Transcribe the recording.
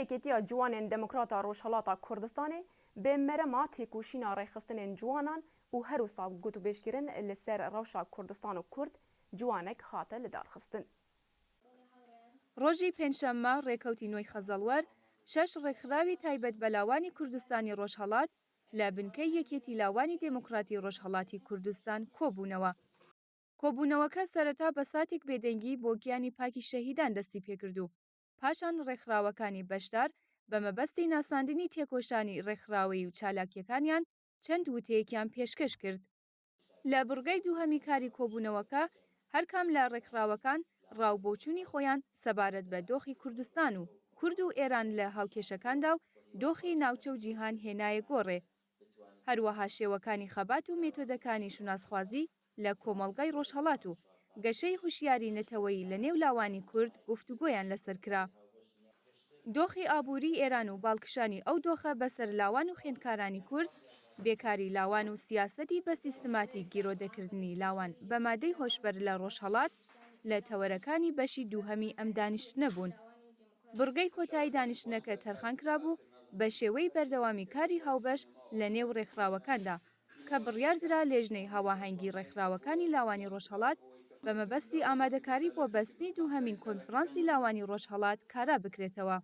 یەکێتیە جوانên دموکرata Rojhilata Kurdistanê bê merema têkoşîna rêxistinên ciwanan û her wisa gotûbêjkirin li ser rewşa Kurdistan û Kurd ciwanek hate lidarxistin. ڕۆژی پێنجشەممە ڕێکەوتی نوێی خەزەڵوەر 6 ڕێکخراوی تایبەت بە لاوانی کوردستانی ڕۆژهەڵات لە بنکەی یەکێتی لاوانی دموکراتی ڕۆژهەڵاتی کوردستان کۆبوونەوە. کۆبوونەوەکە سەرەتا بە ساتێک بێدەنگی بۆ گیانی پاکی شەهیدان دەستی پێکردو. پاشان ڕێکخراوەکانی بەشدار بە مەبەستی ناساندنی تێکۆشانی ڕێکخراوەی و چالاکیەکانیان چەند وتەیەکیان پێشکەش کرد. لە بڕگەی دووهەمی کاری کۆبوونەوەکە هەرکام لە ڕێکخراوەکان ڕاوبۆچوونی خۆیان سەبارەت بە دۆخی کوردستان و کورد و ئێران لە هاوکێشەکاندا و دۆخی ناوچە و جیهان هێنایە گۆڕێ. هەروەها شێوەکانی خەبات و مێتۆدەکانی شوناسخوازی لە کۆمەڵگەی ڕۆژهەڵات و گەشەی هوشیاری نەتەوەیی لە نێو لاوانی کورد گفتوگۆیان لەسەر کرا. دۆخی ئابووری ئێران و باڵکشانی ئەو دۆخە بەسەر لاوان و خوێندکارانی کورد، بێکاری لاوان و سیاسەتی بە سیستماتی گیرۆدەکردنی لاوان بە مادەی هۆشبەر لە ڕۆژهەڵات لە تەوەرەکانی بەشی دووهەمی ئەم دانیشتنە بوون. بڕگەی کۆتایی دانیشتنەکە تەرخان کرابوو بە شێوەی بەردەوامی کاری هاوبەش لە نێو ڕێکخراوەکاندا کە بڕیاردرا لێژنەی هاواهەنگی ڕێکخراوەکانی لاوانی ڕۆژهەڵات بە مەبەستی ئامادەکاری بۆ بەستنی دووهەمین کۆنفرانسی لاوانی ڕۆژهەڵات کارا بکرێتەوە.